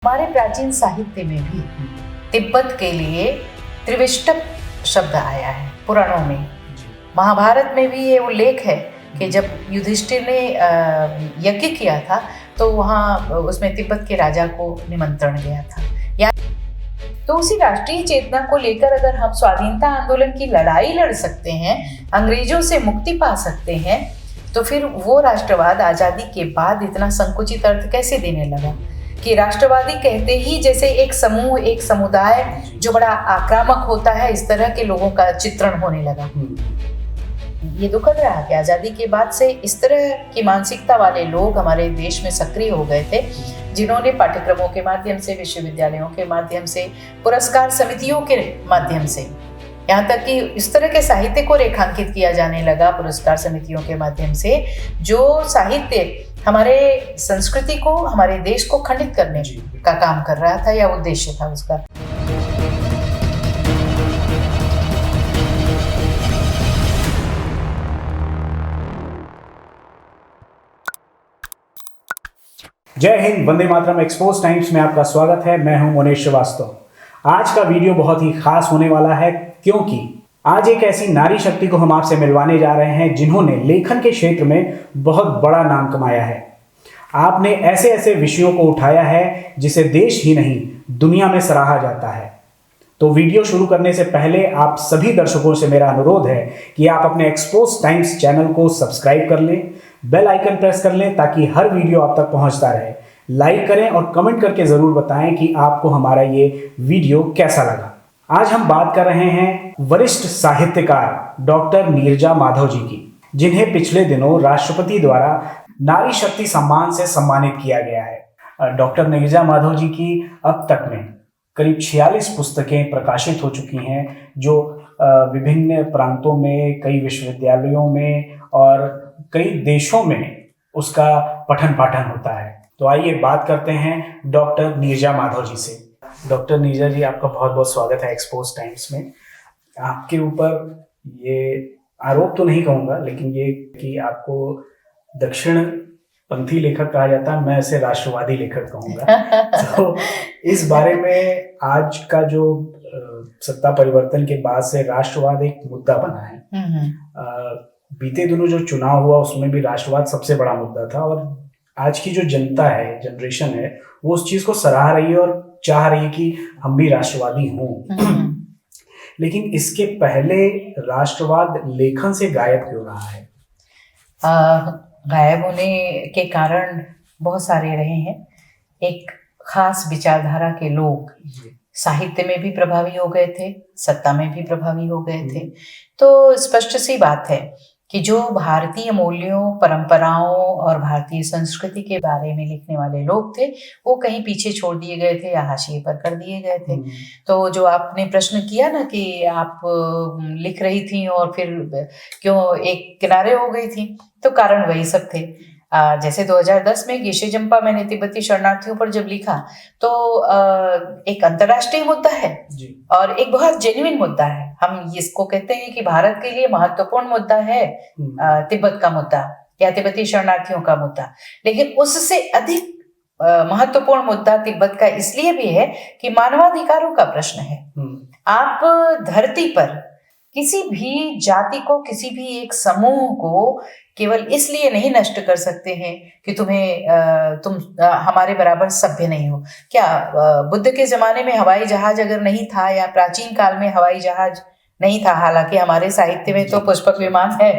हमारे प्राचीन साहित्य में भी तिब्बत के लिए त्रिविष्टप शब्द आया है। पुराणों में, महाभारत में भी ये उल्लेख है कि जब युधिष्ठिर ने यज्ञ किया था तो वहाँ उसमें तिब्बत के राजा को निमंत्रण गया था। तो उसी राष्ट्रीय चेतना को लेकर अगर हम स्वाधीनता आंदोलन की लड़ाई लड़ सकते हैं, अंग्रेजों से मुक्ति पा सकते हैं, तो फिर वो राष्ट्रवाद आज़ादी के बाद इतना संकुचित अर्थ कैसे देने लगा कि राष्ट्रवादी कहते ही जैसे एक समूह, एक समुदाय जो बड़ा आक्रामक होता है, इस तरह के लोगों का चित्रण होने लगा। ये दुखद रहा कि आज़ादी के बाद से इस तरह की मानसिकता वाले लोग हमारे देश में सक्रिय हो गए थे, जिन्होंने पाठ्यक्रमों के माध्यम से, विश्वविद्यालयों के माध्यम से, पुरस्कार समितियों के माध्यम से, यहाँ तक कि इस तरह के साहित्य को रेखांकित किया जाने लगा पुरस्कार समितियों के माध्यम से, जो साहित्य हमारे संस्कृति को, हमारे देश को खंडित करने का काम कर रहा था या उद्देश्य था उसका। जय हिंद, वंदे मातरम। एक्सपोज टाइम्स में आपका स्वागत है। मैं हूं मुनेश श्रीवास्तव। आज का वीडियो बहुत ही खास होने वाला है, क्योंकि आज एक ऐसी नारी शक्ति को हम आपसे मिलवाने जा रहे हैं जिन्होंने लेखन के क्षेत्र में बहुत बड़ा नाम कमाया है। आपने ऐसे ऐसे विषयों को उठाया है जिसे देश ही नहीं दुनिया में सराहा जाता है। तो वीडियो शुरू करने से पहले आप सभी दर्शकों से मेरा अनुरोध है कि आप अपने एक्सपोज टाइम्स चैनल को सब्सक्राइब कर लें, बेल आइकन प्रेस कर लें ताकि हर वीडियो आप तक पहुंचता रहे। लाइक करें और कमेंट करके ज़रूर बताएं कि आपको हमारा ये वीडियो कैसा लगा। आज हम बात कर रहे हैं वरिष्ठ साहित्यकार डॉक्टर नीरजा माधव जी की, जिन्हें पिछले दिनों राष्ट्रपति द्वारा नारी शक्ति सम्मान से सम्मानित किया गया है। डॉक्टर नीरजा माधव जी की अब तक में करीब 46 पुस्तकें प्रकाशित हो चुकी हैं, जो विभिन्न प्रांतों में, कई विश्वविद्यालयों में और कई देशों में उसका पठन पाठन होता है। तो आइए बात करते हैं डॉक्टर नीरजा माधव जी से। डॉक्टर नीरजा जी, आपका बहुत बहुत स्वागत है एक्सपोज टाइम्स में। आपके ऊपर ये आरोप तो नहीं कहूँगा, लेकिन ये कि आपको दक्षिण पंथी लेखक कहा जाता है, मैं इसे राष्ट्रवादी लेखक कहूँगा। तो इस बारे में आज का जो सत्ता परिवर्तन के बाद से राष्ट्रवाद एक मुद्दा बना है। बीते दिनों जो चुनाव हुआ उसमें भी राष्ट्रवाद सबसे बड़ा मुद्दा था, और आज की जो जनता है, जनरेशन है, वो उस चीज को सराह रही है और चाह रही है कि हम भी राष्ट्रवादी हों। लेकिन इसके पहले राष्ट्रवाद लेखन से गायब क्यों रहा है? गायब होने के कारण बहुत सारे रहे हैं। एक खास विचारधारा के लोग साहित्य में भी प्रभावी हो गए थे, सत्ता में भी प्रभावी हो गए थे। तो स्पष्ट सी बात है कि जो भारतीय मूल्यों, परंपराओं और भारतीय संस्कृति के बारे में लिखने वाले लोग थे, वो कहीं पीछे छोड़ दिए गए थे या हाशिए पर कर दिए गए थे। तो जो आपने प्रश्न किया ना कि आप लिख रही थी और फिर क्यों एक किनारे हो गई थी, तो कारण वही सब थे। जैसे 2010 में गेशे जंपा मैंने तिब्बती शरणार्थियों पर जब लिखा, तो एक अंतर्राष्ट्रीय मुद्दा है और एक बहुत जेन्युइन मुद्दा है। हम इसको कहते हैं कि भारत के लिए महत्वपूर्ण मुद्दा है तिब्बत का मुद्दा या तिब्बती शरणार्थियों का मुद्दा, लेकिन उससे अधिक महत्वपूर्ण मुद्दा तिब्बत का इसलिए भी है कि मानवाधिकारों का प्रश्न है। आप धरती पर किसी भी जाति को, किसी भी एक समूह को केवल इसलिए नहीं नष्ट कर सकते हैं कि तुम हमारे बराबर सभ्य नहीं हो। क्या बुद्ध के जमाने में हवाई जहाज अगर नहीं था, या प्राचीन काल में हवाई जहाज नहीं था, हालांकि हमारे साहित्य में तो पुष्पक विमान है,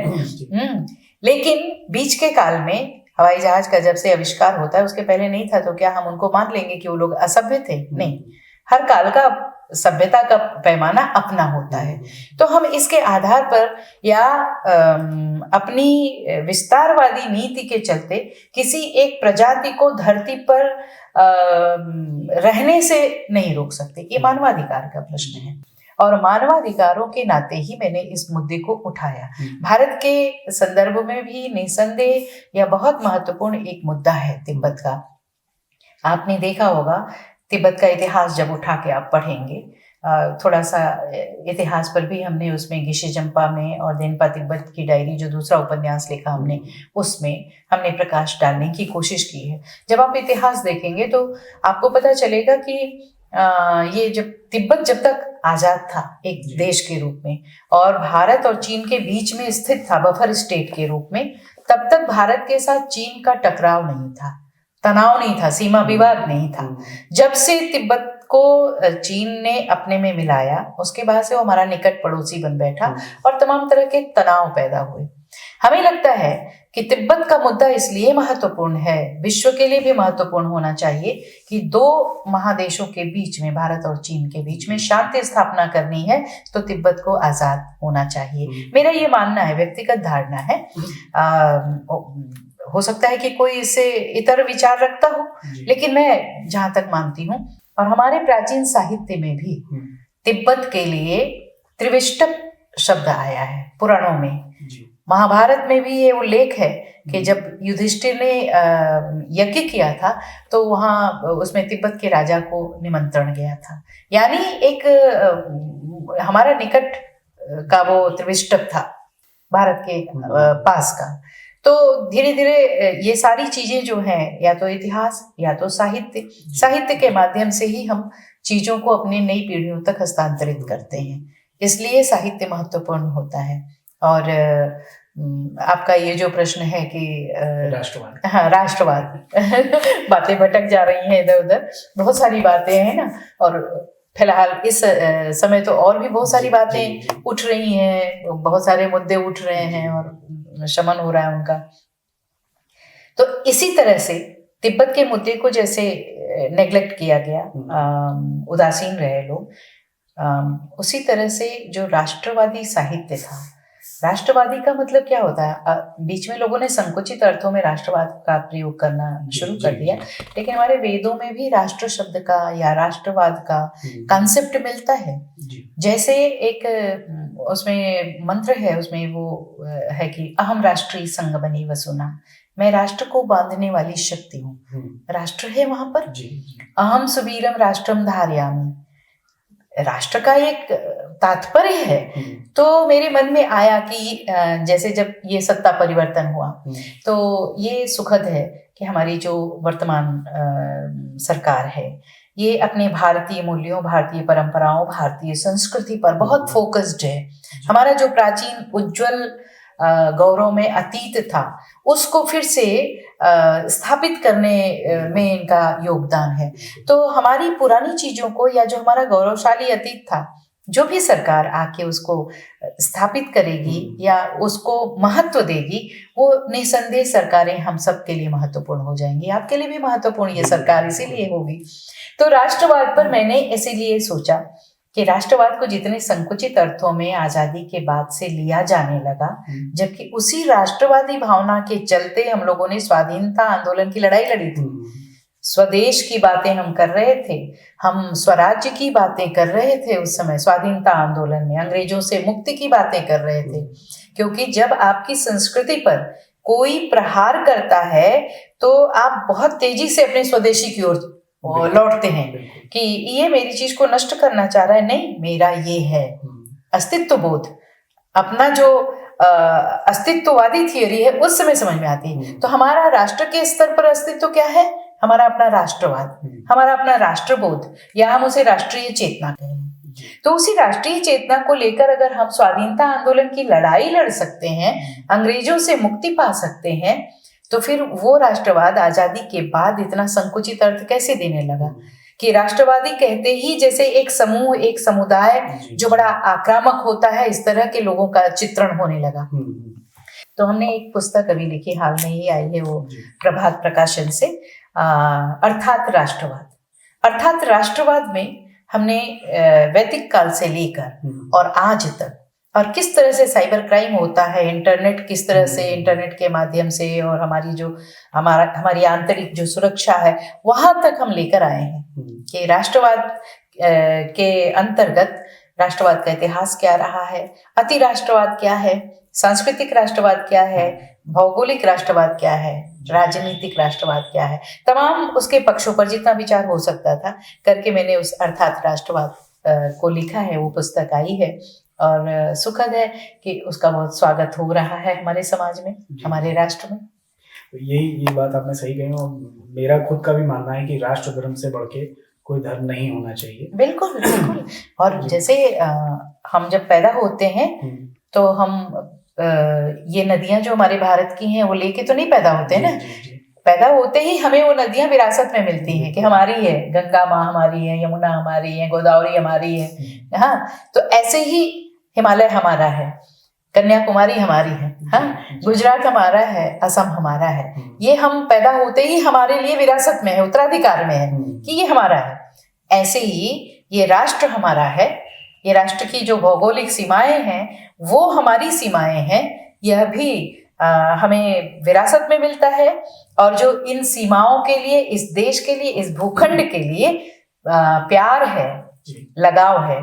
लेकिन बीच के काल में हवाई जहाज का जब से आविष्कार होता है, उसके पहले नहीं था, तो क्या हम उनको मान लेंगे कि वो लोग असभ्य थे? नहीं, हर काल का सभ्यता का पैमाना अपना होता है। तो हम इसके आधार पर या अपनी विस्तारवादी नीति के चलते किसी एक प्रजाति को धरती पर रहने से नहीं रोक सकते। ये मानवाधिकार का प्रश्न है और मानवाधिकारों के नाते ही मैंने इस मुद्दे को उठाया। भारत के संदर्भ में भी निसंदेह यह बहुत महत्वपूर्ण एक मुद्दा है तिब्बत का। आपने देखा होगा, तिब्बत का इतिहास जब उठा के आप पढ़ेंगे थोड़ा सा इतिहास पर भी हमने उसमें गिशे जंपा में और देनपा तिब्बत की डायरी जो दूसरा उपन्यास लिखा हमने, उसमें हमने प्रकाश डालने की कोशिश की है। जब आप इतिहास देखेंगे तो आपको पता चलेगा कि ये जब तिब्बत जब तक आज़ाद था एक देश के रूप में और भारत और चीन के बीच में स्थित था बफर स्टेट के रूप में, तब तक भारत के साथ चीन का टकराव नहीं था, तनाव नहीं था, सीमा विवाद नहीं था। जब से तिब्बत को चीन ने अपने में मिलाया, उसके बाद से वो हमारा निकट पड़ोसी बन बैठा और तमाम तरह के तनाव पैदा हुए। हमें लगता है कि तिब्बत का मुद्दा इसलिए महत्वपूर्ण है, विश्व के लिए भी महत्वपूर्ण होना चाहिए कि दो महादेशों के बीच में, भारत और चीन के बीच में शांति स्थापना करनी है तो तिब्बत को आजाद होना चाहिए। मेरा ये मानना है, व्यक्तिगत धारणा है। हो सकता है कि कोई इससे इतर विचार रखता हो, लेकिन मैं जहां तक मानती हूँ, और हमारे प्राचीन साहित्य में भी तिब्बत के लिए त्रिविष्टप शब्द आया है, पुराणों में। महाभारत में भी ये उल्लेख है कि जब युधिष्ठिर ने यज्ञ किया था तो वहाँ उसमें तिब्बत के राजा को निमंत्रण गया था। यानी एक हमारा निकट का वो त्रिविष्टप था भारत के पास का। तो धीरे धीरे ये सारी चीजें जो हैं, या तो इतिहास या तो साहित्य के माध्यम से ही हम चीजों को अपनी नई पीढ़ियों तक हस्तांतरित करते हैं। इसलिए साहित्य महत्वपूर्ण होता है। और आपका ये जो प्रश्न है कि राष्ट्रवाद, हाँ, राष्ट्रवाद बातें भटक जा रही हैं इधर उधर, बहुत सारी बातें हैं ना। और फिलहाल इस समय तो और भी बहुत सारी बातें उठ रही हैं, बहुत सारे मुद्दे उठ रहे हैं और शमन हो रहा है उनका। तो इसी तरह से तिब्बत के मुद्दे को जैसे नेग्लेक्ट किया गया, उदासीन रहे लोग, उसी तरह से जो राष्ट्रवादी साहित्य था, राष्ट्रवादी का मतलब क्या होता है? बीच में लोगों ने संकुचित अर्थों में राष्ट्रवाद का प्रयोग करना शुरू कर दिया, लेकिन हमारे वेदों में भी राष्ट्र शब्द का या राष्ट्रवाद का कॉन्सेप्ट मिलता है। जैसे एक उसमें मंत्र है, उसमें वो है कि अहम राष्ट्रीय संग बनी वसुना, मैं राष्ट्र को बांधने वाली शक्ति हूँ। राष्ट्र है वहां पर। अहम सुवीरम राष्ट्रम धारयामि, राष्ट्र का एक तात्पर्य है। तो मेरे मन में आया कि जैसे जब ये सत्ता परिवर्तन हुआ तो ये सुखद है कि हमारी जो वर्तमान सरकार है ये अपने भारतीय मूल्यों, भारतीय परंपराओं, भारतीय संस्कृति पर बहुत फोकस्ड है। हमारा जो प्राचीन उज्जवल गौरव में अतीत था उसको फिर से स्थापित करने में इनका योगदान है। तो हमारी पुरानी चीजों को, या जो हमारा गौरवशाली अतीत था, जो भी सरकार आके उसको स्थापित करेगी या उसको महत्व देगी, वो निसंदेह सरकारें हम सब के लिए महत्वपूर्ण हो जाएंगी। आपके लिए भी महत्वपूर्ण ये सरकार इसीलिए होगी। तो राष्ट्रवाद पर मैंने इसीलिए सोचा कि राष्ट्रवाद को जितने संकुचित अर्थों में आजादी के बाद से लिया जाने लगा, जबकि उसी राष्ट्रवादी भावना के चलते हम लोगों ने स्वाधीनता आंदोलन की लड़ाई लड़ी थी। स्वदेश की बातें हम कर रहे थे, हम स्वराज्य की बातें कर रहे थे उस समय स्वाधीनता आंदोलन में, अंग्रेजों से मुक्ति की बातें कर रहे थे। क्योंकि जब आपकी संस्कृति पर कोई प्रहार करता है तो आप बहुत तेजी से अपने स्वदेशी की ओर लौटते हैं कि ये मेरी चीज को नष्ट करना चाह रहा है, नहीं, मेरा ये है अस्तित्व बोध। अपना जो अस्तित्ववादी थियरी है उस समय समझ में आती है। तो हमारा राष्ट्र के स्तर पर अस्तित्व क्या है? हमारा अपना राष्ट्रवाद, हमारा अपना राष्ट्रबोध, या हम उसे राष्ट्रीय चेतना कहें। तो उसी राष्ट्रीय चेतना को लेकर अगर हम स्वाधीनता आंदोलन की लड़ाई लड़ सकते हैं, अंग्रेजों से मुक्ति पा सकते हैं, तो फिर वो राष्ट्रवाद आजादी के बाद इतना संकुचित अर्थ कैसे देने लगा? कि राष्ट्रवादी कहते ही जैसे एक समूह, एक समुदाय जो बड़ा आक्रामक होता है, इस तरह के लोगों का चित्रण होने लगा। तो हमने एक पुस्तक अभी लिखी, हाल में ही आई है, वो प्रभात प्रकाशन से, अर्थात राष्ट्रवाद। अर्थात राष्ट्रवाद में हमने वैदिक काल से लेकर और आज तक, और किस तरह से साइबर क्राइम होता है, इंटरनेट किस तरह से, इंटरनेट के माध्यम से, और हमारी जो हमारी आंतरिक जो सुरक्षा है, वहां तक हम लेकर आए हैं कि राष्ट्रवाद के अंतर्गत राष्ट्रवाद का इतिहास क्या रहा है, अति राष्ट्रवाद क्या है, सांस्कृतिक राष्ट्रवाद क्या है, भौगोलिक राष्ट्रवाद क्या है, राजनीतिक राष्ट्रवाद क्या है, तमाम उसके पक्षों पर जितना विचार हो सकता था करके मैंने उस अर्थात राष्ट्रवाद को लिखा है, वो पुस्तक आई है और सुखद है कि उसका बहुत स्वागत हो रहा है हमारे समाज में, हमारे राष्ट्र में। तो ये बात आपने सही कही और मेरा खुद का भी मानना है कि राष्ट्र धर्म से बढ़ के कोई धर्म नहीं होना चाहिए। बिल्कुल बिल्कुल। और जैसे हम जब पैदा होते हैं तो हम ये नदियां जो हमारे भारत की हैं वो लेके तो नहीं पैदा होते हैं ना, पैदा होते ही हमें वो नदियां विरासत में मिलती हैं कि हमारी है, गंगा माँ हमारी है, यमुना हमारी है, गोदावरी हमारी है। हाँ, तो ऐसे ही हिमालय हमारा है, कन्याकुमारी हमारी है, हाँ, गुजरात हमारा है, असम हमारा है। ये हम पैदा होते ही हमारे लिए विरासत में है, उत्तराधिकार में है कि ये हमारा है। ऐसे ही ये राष्ट्र हमारा है, ये राष्ट्र की जो भौगोलिक सीमाएं हैं वो हमारी सीमाएं हैं, यह भी हमें विरासत में मिलता है। और जो इन सीमाओं के लिए, इस देश के लिए, इस भूखंड के लिए प्यार है, लगाव है,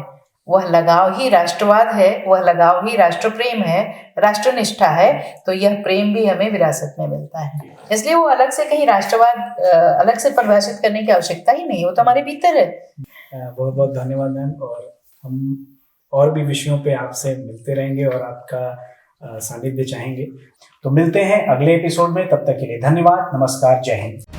वह लगाव ही राष्ट्रवाद है, वह लगाव ही राष्ट्र प्रेम है, राष्ट्रनिष्ठा है। तो यह प्रेम भी हमें विरासत में मिलता है, इसलिए वो अलग से कहीं राष्ट्रवाद अलग से परिभाषित करने की आवश्यकता ही नहीं, वो तो हमारे भीतर है। बहुत बहुत धन्यवाद मैम, और हम और भी विषयों पे आपसे मिलते रहेंगे और आपका सानिध्य चाहेंगे। तो मिलते हैं अगले एपिसोड में, तब तक के लिए धन्यवाद, नमस्कार, जय हिंद।